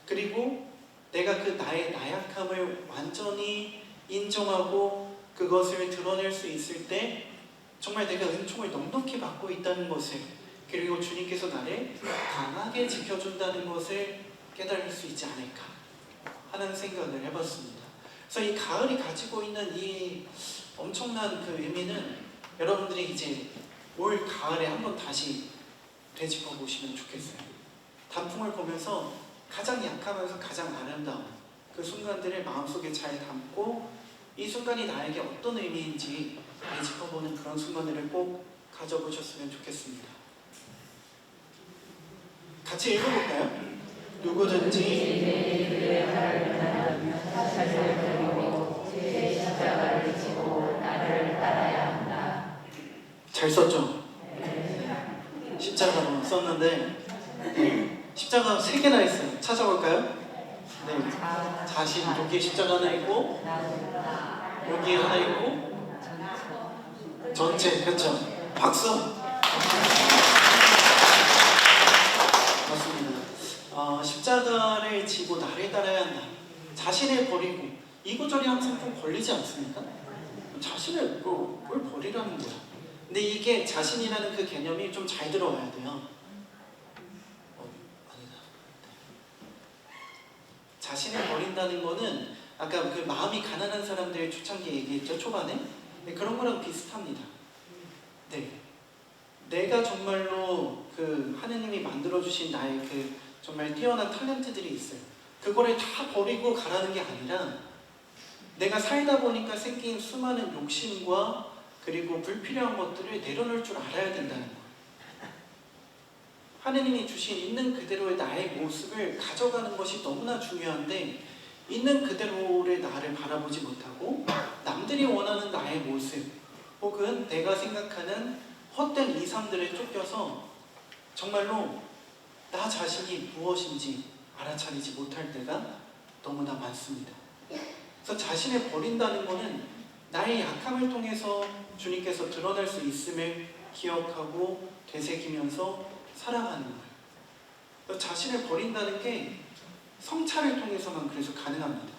그리고 내가 그 나의 나약함을 완전히 인정하고 그것을 드러낼 수 있을 때 정말 내가 은총을 넉넉히 받고 있다는 것을, 그리고 주님께서 나를 강하게 지켜준다는 것을 깨달을 수 있지 않을까 하는 생각을 해봤습니다. 그래서 이 가을이 가지고 있는 이 엄청난 그 의미는 여러분들이 이제 올 가을에 한번 다시 되짚어 보시면 좋겠어요. 단풍을 보면서 가장 약하면서 가장 아름다운 그 순간들을 마음속에 잘 담고 이 순간이 나에게 어떤 의미인지 되짚어보는 그런 순간들을 꼭 가져보셨으면 좋겠습니다. 같이 읽어볼까요? 누구든지 잘 썼죠? 십자가로 썼는데 십자가 3개나 있어요. 찾아볼까요? 네, 자신, 여기에 십자가 하나 있고 여기에 하나 있고 전체, 그렇죠? 박수! 맞습니다. 십자가를 지고 나를 따라야 한다. 자신을 버리고, 이 구절이 항상 좀 걸리지 않습니까? 자신을 뭘 버리라는 거야. 근데 이게 자신이라는 그 개념이 좀 잘 들어와야 돼요. 아니다. 자신을 버린다는 거는 아까 그 마음이 가난한 사람들 초창기에 얘기했죠, 초반에? 네, 그런 거랑 비슷합니다. 네, 내가 정말로 그 하느님이 만들어주신 나의 그 정말 뛰어난 탤런트들이 있어요. 그거를 다 버리고 가라는 게 아니라 내가 살다 보니까 생긴 수많은 욕심과 그리고 불필요한 것들을 내려놓을 줄 알아야 된다는 거예요. 하느님이 주신 있는 그대로의 나의 모습을 가져가는 것이 너무나 중요한데 있는 그대로의 나를 바라보지 못하고 남들이 원하는 나의 모습 혹은 내가 생각하는 헛된 이상들에 쫓겨서 정말로 나 자신이 무엇인지 알아차리지 못할 때가 너무나 많습니다. 그래서 자신을 버린다는 것은 나의 약함을 통해서 주님께서 드러날 수 있음을 기억하고 되새기면서 살아가는 거예요. 자신을 버린다는 게 성찰을 통해서만 그래서 가능합니다.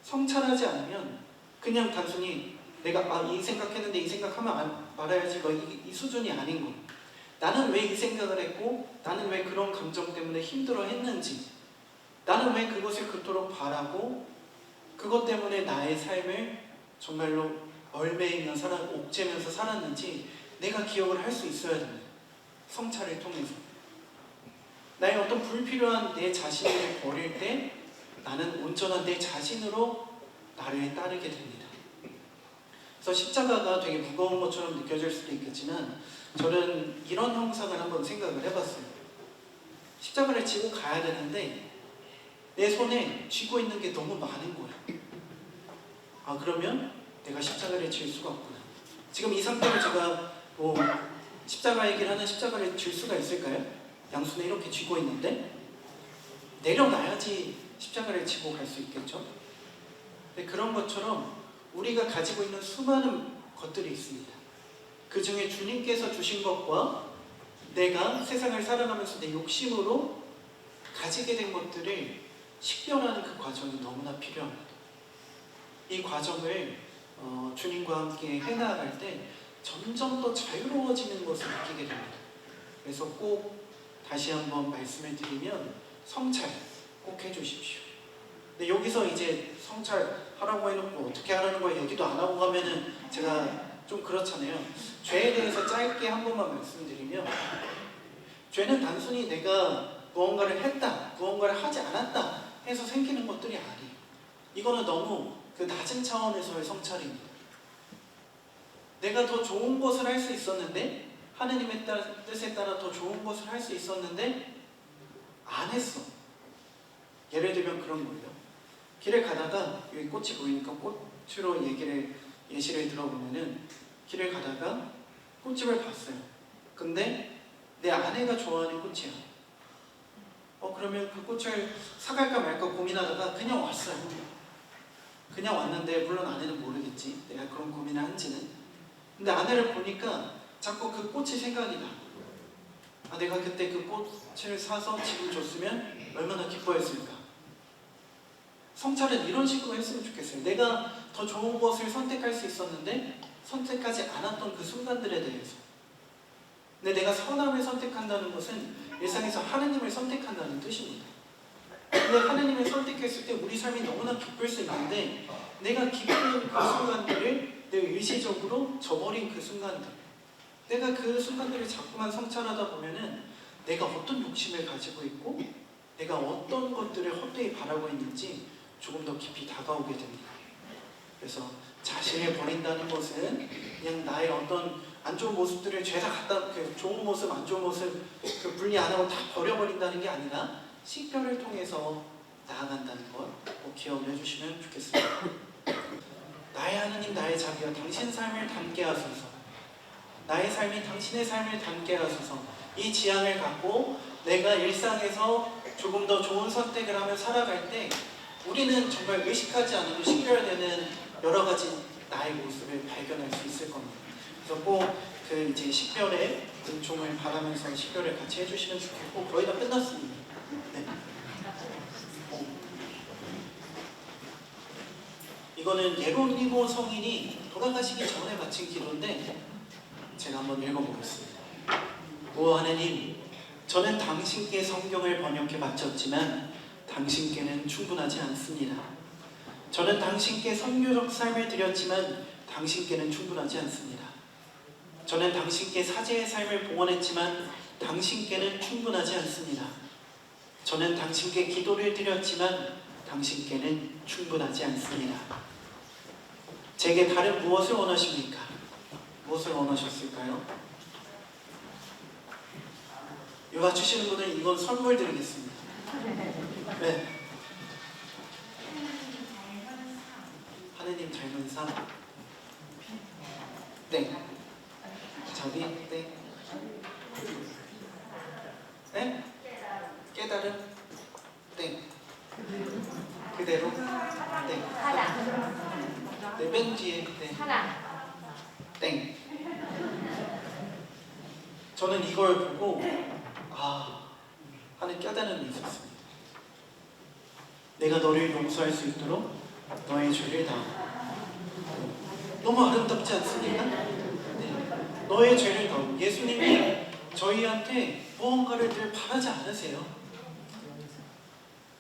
성찰하지 않으면 그냥 단순히 내가 이 생각했는데 이 생각하면 말아야지 이 수준이 아닌 거예요. 나는 왜 이 생각을 했고 나는 왜 그런 감정 때문에 힘들어 했는지 나는 왜 그것을 그토록 바라고 그것 때문에 나의 삶을 정말로 얼매이며 옥죄면서 살았는지 내가 기억을 할 수 있어야 됩니다. 성찰을 통해서 나의 어떤 불필요한 내 자신을 버릴 때 나는 온전한 내 자신으로 나를 따르게 됩니다. 그래서 십자가가 되게 무거운 것처럼 느껴질 수도 있겠지만 저는 이런 형상을 한번 생각을 해봤어요. 십자가를 지고 가야 되는데 내 손에 쥐고 있는 게 너무 많은 거야. 그러면 내가 십자가를 질 수가 없구나. 지금 이 상태로 제가 십자가 얘기를 하는 십자가를 질 수가 있을까요? 양손에 이렇게 쥐고 있는데 내려놔야지 십자가를 지고 갈 수 있겠죠? 근데 그런 것처럼 우리가 가지고 있는 수많은 것들이 있습니다. 그 중에 주님께서 주신 것과 내가 세상을 살아가면서 내 욕심으로 가지게 된 것들을 식별하는 그 과정이 너무나 필요합니다. 이 과정을 주님과 함께 해나갈 때 점점 더 자유로워지는 것을 느끼게 됩니다. 그래서 꼭 다시 한번 말씀을 드리면 성찰 꼭 해주십시오. 근데 여기서 이제 성찰하라고 해놓고 어떻게 하라는 거 얘기도 안 하고 가면은 제가 좀 그렇잖아요. 죄에 대해서 짧게 한 번만 말씀드리면 죄는 단순히 내가 무언가를 했다, 무언가를 하지 않았다 해서 생기는 것들이 아니에요. 이거는 너무 그 낮은 차원에서의 성찰입니다. 내가 더 좋은 것을 할 수 있었는데 하느님의 뜻에 따라 더 좋은 것을 할 수 있었는데 안 했어. 예를 들면 그런 거예요. 길을 가다가 여기 꽃이 보이니까 꽃으로 예시를 들어보면은 길을 가다가 꽃집을 봤어요. 근데 내 아내가 좋아하는 꽃이야. 그러면 그 꽃을 사갈까 말까 고민하다가 그냥 왔어요. 그냥 왔는데 물론 아내는 모르겠지. 내가 그런 고민을 한지는. 근데 아내를 보니까 자꾸 그 꽃이 생각이 나. 내가 그때 그 꽃을 사서 지금 줬으면 얼마나 기뻐했을까. 성찰은 이런 식으로 했으면 좋겠어요. 내가 더 좋은 것을 선택할 수 있었는데 선택하지 않았던 그 순간들에 대해서. 근데 내가 선함을 선택한다는 것은 일상에서 하느님을 선택한다는 뜻입니다. 근데 하느님을 선택했을 때 우리 삶이 너무나 기쁠 수 있는데 내가 기쁜 그 순간들을 내 의식적으로 저버린 그 순간들, 내가 그 순간들을 자꾸만 성찰하다 보면은 내가 어떤 욕심을 가지고 있고 내가 어떤 것들을 헛되이 바라고 있는지 조금 더 깊이 다가오게 됩니다. 그래서 자신을 버린다는 것은 그냥 나의 어떤 안 좋은 모습들을 죄다 갖다 좋은 모습, 안 좋은 모습 분리 안 하고 다 버려버린다는 게 아니라 식별을 통해서 나아간다는 것 꼭 기억해 주시면 좋겠습니다. 나의 하느님, 나의 자비여 당신 삶을 닮게 하소서. 나의 삶이 당신의 삶을 닮게 하소서. 이 지향을 갖고 내가 일상에서 조금 더 좋은 선택을 하며 살아갈 때 우리는 정말 의식하지 않아도 식별되는 여러 가지 나의 모습을 발견할 수 있을 겁니다. 그래서 꼭 그 이제 식별의 은총을 바라면서 식별을 같이 해주시면 좋겠고 거의 다 끝났습니다. 네. 이거는 예로니모 성인이 돌아가시기 전에 바친 기도인데 제가 한번 읽어보겠습니다. 오 하느님, 저는 당신께 성경을 번역해 바쳤지만 당신께는 충분하지 않습니다. 저는 당신께 선교적 삶을 드렸지만 당신께는 충분하지 않습니다. 저는 당신께 사제의 삶을 봉헌했지만 당신께는 충분하지 않습니다. 저는 당신께 기도를 드렸지만 당신께는 충분하지 않습니다. 제게 다른 무엇을 원하십니까? 무엇을 원하셨을까요? 이거 주시는 분은 이건 선물 드리겠습니다. 네. 하느님 닮은 삶. 네. 자비. 네. 네? 깨달음. 네. 그대로. 네. 네. 맨 뒤에. 네. 땡. 저는 이걸 보고 하는 깨달음이 있었습니다. 내가 너를 용서할 수 있도록 너의 죄를 다하고. 너무 아름답지 않습니까? 네. 너의 죄를 다하고. 예수님이 저희한테 무언가를 늘 바라지 않으세요.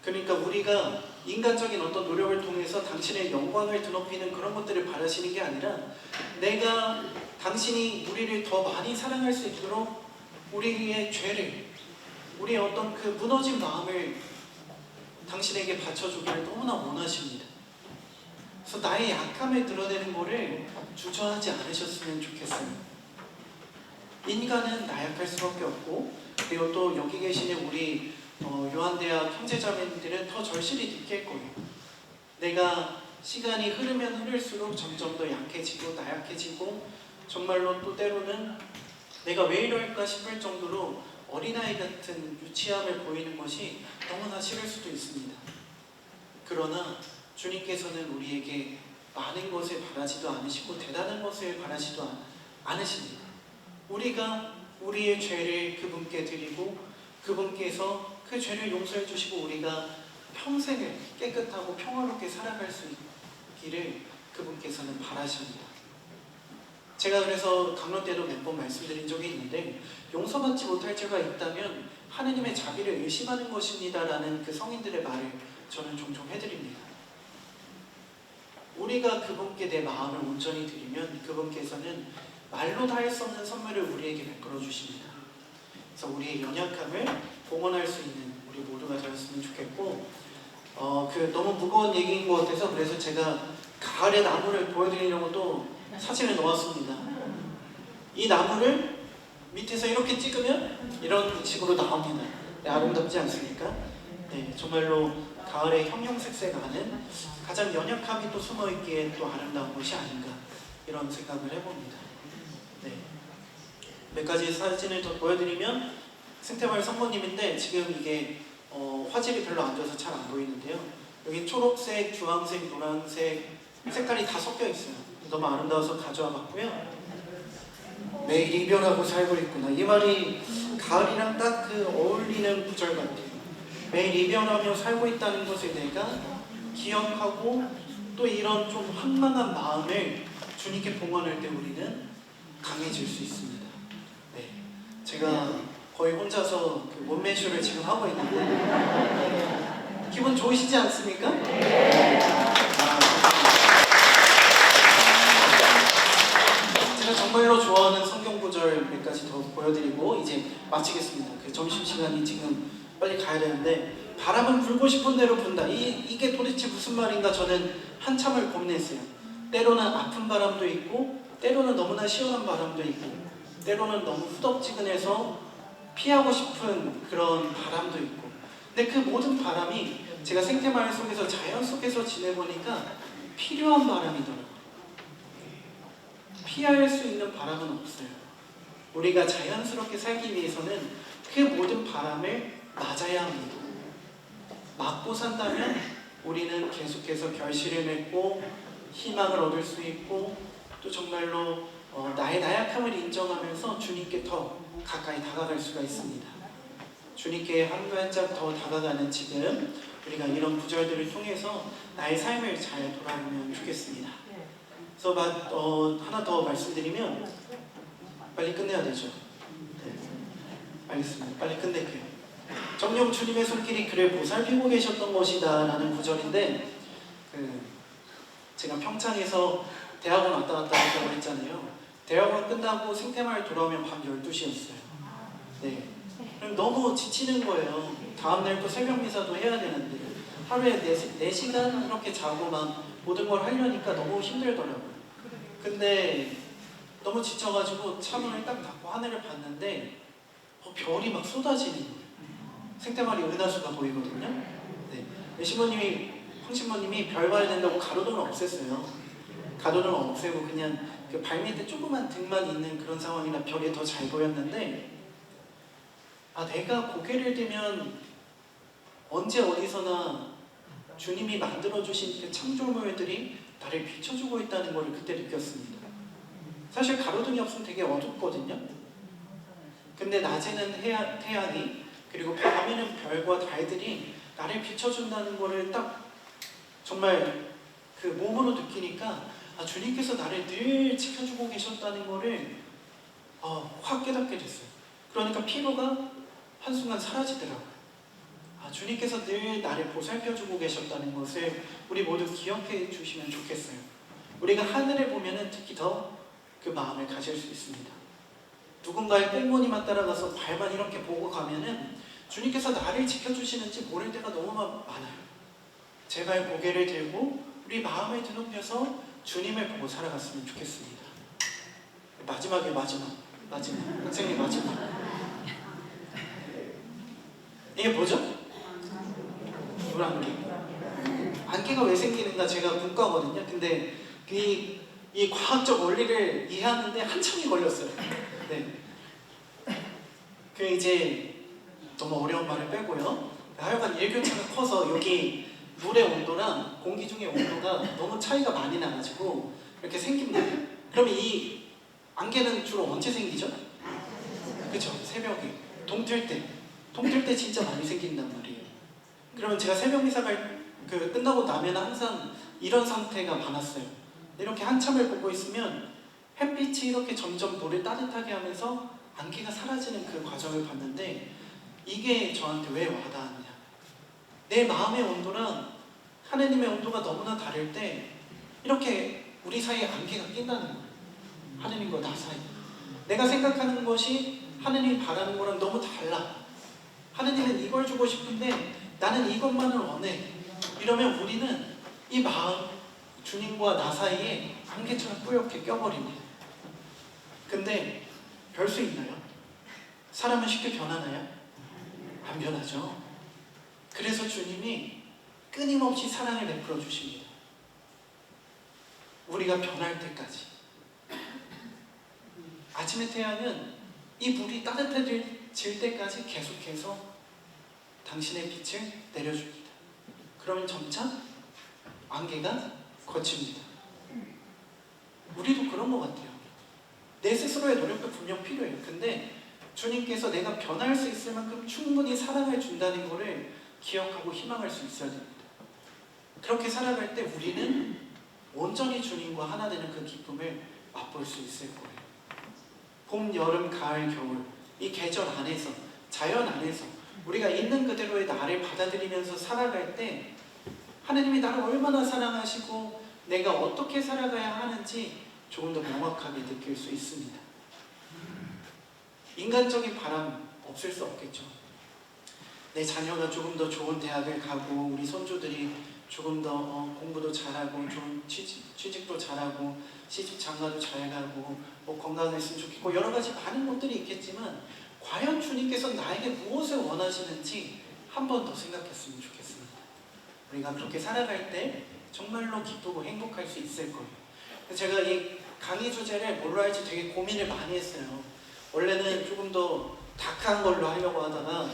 그러니까 우리가 인간적인 어떤 노력을 통해서 당신의 영광을 드높이는 그런 것들을 바라시는 게 아니라 내가 당신이 우리를 더 많이 사랑할 수 있도록 우리의 죄를, 우리의 어떤 그 무너진 마음을 당신에게 바쳐주기를 너무나 원하십니다. 그래서 나의 약함을 드러내는 것을 주저하지 않으셨으면 좋겠어요. 인간은 나약할 수밖에 없고, 그리고 또 여기 계시는 우리 요한대학 형제자매님들은 더 절실히 느낄 거예요. 내가 시간이 흐르면 흐를수록 점점 더 약해지고 나약해지고, 정말로 또 때로는 내가 왜 이럴까 싶을 정도로 어린아이 같은 유치함을 보이는 것이 너무나 싫을 수도 있습니다. 그러나 주님께서는 우리에게 많은 것을 바라지도 않으시고 대단한 것을 바라지도 않으십니다. 우리가 우리의 죄를 그분께 드리고 그분께서 그 죄를 용서해 주시고 우리가 평생을 깨끗하고 평화롭게 살아갈 수 있기를 그분께서는 바라십니다. 제가 그래서 강론 때도 몇 번 말씀드린 적이 있는데, 용서받지 못할 죄가 있다면 하느님의 자비를 의심하는 것입니다 라는 그 성인들의 말을 저는 종종 해드립니다. 우리가 그분께 내 마음을 온전히 드리면 그분께서는 말로 다 할 수 없는 선물을 우리에게 베풀어 주십니다. 그래서 우리의 연약함을 봉헌할 수 있는 우리 모두가 되었으면 좋겠고, 너무 무거운 얘기인 것 같아서 그래서 제가 가을의 나무를 보여드리려고 또 사진을 넣었습니다. 이 나무를 밑에서 이렇게 찍으면 이런 식으로 나옵니다. 네, 아름답지 않습니까? 네, 정말로 가을의 형형색색하는 가장 연약함이 또 숨어있기에 또 아름다운 것이 아닌가 이런 생각을 해봅니다. 네. 몇 가지 사진을 더 보여드리면 생태마을 성모님인데 지금 이게 화질이 별로 안 좋아서 잘 안 보이는데요. 여기 초록색, 주황색, 노란색 색깔이 다 섞여 있어요. 너무 아름다워서 가져와 봤고요. 매일 이별하고 살고 있구나. 이 말이 가을이랑 딱 그 어울리는 구절 같아요. 매일 이별하며 살고 있다는 것을 내가 기억하고 또 이런 좀 황망한 마음을 주님께 봉헌할 때 우리는 강해질 수 있습니다. 네, 제가 거의 혼자서 그 몸매쇼를 지금 하고 있는데 기분 좋으시지 않습니까? 제가 정말로 좋아하는 성경 구절 몇 가지 더 보여드리고 이제 마치겠습니다. 그 점심시간이 지금 빨리 가야 되는데, 바람은 불고 싶은 대로 분다. 이게 도대체 무슨 말인가 저는 한참을 고민했어요. 때로는 아픈 바람도 있고 때로는 너무나 시원한 바람도 있고 때로는 너무 후덥지근해서 피하고 싶은 그런 바람도 있고, 근데 그 모든 바람이 제가 생태마을 속에서 자연 속에서 지내보니까 필요한 바람이더라고요. 피할 수 있는 바람은 없어요. 우리가 자연스럽게 살기 위해서는 그 모든 바람을 맞아야 합니다. 맞고 산다면 우리는 계속해서 결실을 맺고 희망을 얻을 수 있고 또 정말로 나의 나약함을 인정하면서 주님께 더 가까이 다가갈 수가 있습니다. 주님께 한 발짝 더 다가가는 지금 우리가 이런 구절들을 통해서 나의 삶을 잘 돌아보면 좋겠습니다. 그래서 하나 더 말씀드리면 빨리 끝내야 되죠. 네. 알겠습니다. 빨리 끝낼게요. 정녕 주님의 손길이 그를 보살피고 계셨던 것이다 라는 구절인데, 제가 평창에서 대학원 왔다 갔다 했다고 했잖아요. 대학원 끝나고 생태마을 돌아오면 밤 12시였어요. 네. 그럼 너무 지치는 거예요. 다음날 또 새벽 미사도 해야 되는데 하루에 4시간 이렇게 자고 막 모든 걸 하려니까 너무 힘들더라고요. 근데 너무 지쳐가지고 차문을 딱 닫고 하늘을 봤는데 별이 막 쏟아지는 거예요. 생태마리 은하수가 보이거든요. 네. 황신모님이 별 봐야 된다고 가로등을 없앴어요. 가로등을 없애고 그냥 그 발밑에 조그만 등만 있는 그런 상황이라 별이 더 잘 보였는데, 내가 고개를 들면 언제 어디서나 주님이 만들어주신 그 창조물들이 나를 비춰주고 있다는 것을 그때 느꼈습니다. 사실 가로등이 없으면 되게 어둡거든요. 근데 낮에는 태양이, 그리고 밤에는 별과 달들이 나를 비춰준다는 것을 딱 정말 그 몸으로 느끼니까 주님께서 나를 늘 지켜주고 계셨다는 것을 확 깨닫게 됐어요. 그러니까 피로가 한순간 사라지더라고요. 주님께서 늘 나를 보살펴주고 계셨다는 것을 우리 모두 기억해 주시면 좋겠어요. 우리가 하늘을 보면은 특히 더 그 마음을 가질 수 있습니다. 누군가의 꽁무니만 따라가서 발만 이렇게 보고 가면은 주님께서 나를 지켜주시는지 모를 때가 너무 많아요. 제발 고개를 들고 우리 마음을 드높여서 주님을 보고 살아갔으면 좋겠습니다. 마지막. 학생님 마지막. 이게 뭐죠? 물안개. 안개가 왜 생기는가? 제가 문과거든요. 근데 이 과학적 원리를 이해하는데 한참이 걸렸어요. 네. 이제 너무 어려운 말을 빼고요. 하여간 일교차가 커서 여기 물의 온도랑 공기 중의 온도가 너무 차이가 많이 나가지고 이렇게 생깁니다. 그러면 이 안개는 주로 언제 생기죠? 그쵸? 새벽에. 동틀 때 진짜 많이 생긴단 말이에요. 그러면 제가 새벽 미사가 끝나고 나면 항상 이런 상태가 많았어요. 이렇게 한참을 보고 있으면 햇빛이 이렇게 점점 물을 따뜻하게 하면서 안개가 사라지는 그 과정을 봤는데, 이게 저한테 왜 와닿았냐? 내 마음의 온도랑 하느님의 온도가 너무나 다를 때 이렇게 우리 사이에 안개가 낀다는 거예요. 하느님과 나 사이. 내가 생각하는 것이 하느님이 바라는 거랑 너무 달라. 하느님은 이걸 주고 싶은데 나는 이것만을 원해. 이러면 우리는 이 마음, 주님과 나 사이에 안개처럼 뿌옇게 껴버립니다. 근데 별 수 있나요? 사람은 쉽게 변하나요? 안 변하죠. 그래서 주님이 끊임없이 사랑을 베풀어 주십니다. 우리가 변할 때까지. 아침의 태양은 이 물이 따뜻해질 때까지 계속해서 당신의 빛을 내려줍니다. 그러면 점차 안개가 거칩니다. 우리도 그런 것 같아요. 내 스스로의 노력도 분명 필요해요. 근데 주님께서 내가 변할 수 있을 만큼 충분히 사랑을 준다는 것을 기억하고 희망할 수 있어야 됩니다. 그렇게 살아갈 때 우리는 온전히 주님과 하나 되는 그 기쁨을 맛볼 수 있을 거예요. 봄, 여름, 가을, 겨울, 이 계절 안에서, 자연 안에서 우리가 있는 그대로의 나를 받아들이면서 살아갈 때 하나님이 나를 얼마나 사랑하시고 내가 어떻게 살아가야 하는지 조금 더 명확하게 느낄 수 있습니다. 인간적인 바람 없을 수 없겠죠. 내 자녀가 조금 더 좋은 대학을 가고 우리 손주들이 조금 더 공부도 잘하고 좋은 취직도 잘하고 시집 장가도 잘 가고 건강했으면 좋겠고 여러 가지 많은 것들이 있겠지만 과연 주님께서 나에게 무엇을 원하시는지 한 번 더 생각했으면 좋겠습니다. 우리가 그렇게 살아갈 때 정말로 기쁘고 행복할 수 있을 거예요. 제가 이 강의 주제를 뭘로 할지 되게 고민을 많이 했어요. 원래는 조금 더 다크한 걸로 하려고 하다가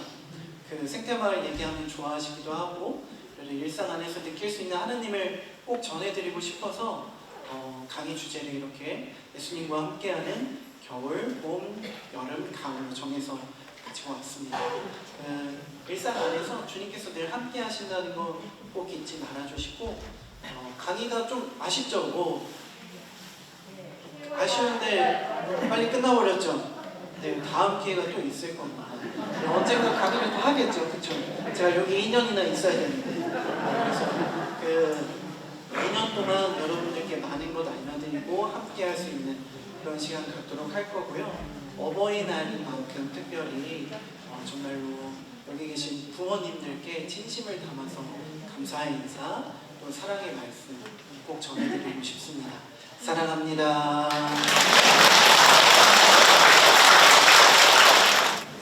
그 생태마을 얘기하면 좋아하시기도 하고 그래서 일상 안에서 느낄 수 있는 하느님을 꼭 전해드리고 싶어서 강의 주제를 이렇게 예수님과 함께하는 겨울, 봄, 여름, 가을로 정해서 가지고 왔습니다. 일상 안에서 주님께서 늘 함께 하신다는 거 꼭 잊지 말아주시고 강의가 좀 아쉽죠? 아쉬운데 빨리 끝나버렸죠? 네, 다음 기회가 또 있을 겁니다. 언젠가 강의를 또 하겠죠, 그쵸? 제가 여기 2년이나 있어야 되는데 그래서 2년 동안 여러분들께 많은 것 알려드리고 함께 할 수 있는 그런 시간 갖도록 할 거고요. 어버이날만큼 특별히 정말로 여기 계신 부모님들께 진심을 담아서 감사의 인사 또 사랑의 말씀 꼭 전해드리고 싶습니다. 사랑합니다.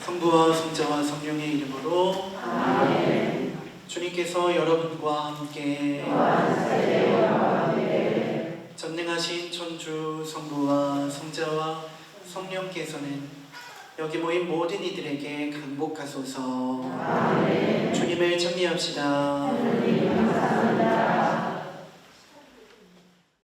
성부와 성자와 성령의 이름으로 아멘. 주님께서 여러분과 함께 전능하신 천주 성부와 성자와 성령께서는 여기 모인 모든 이들에게 강복하소서. 아멘. 주님을 찬미합시다.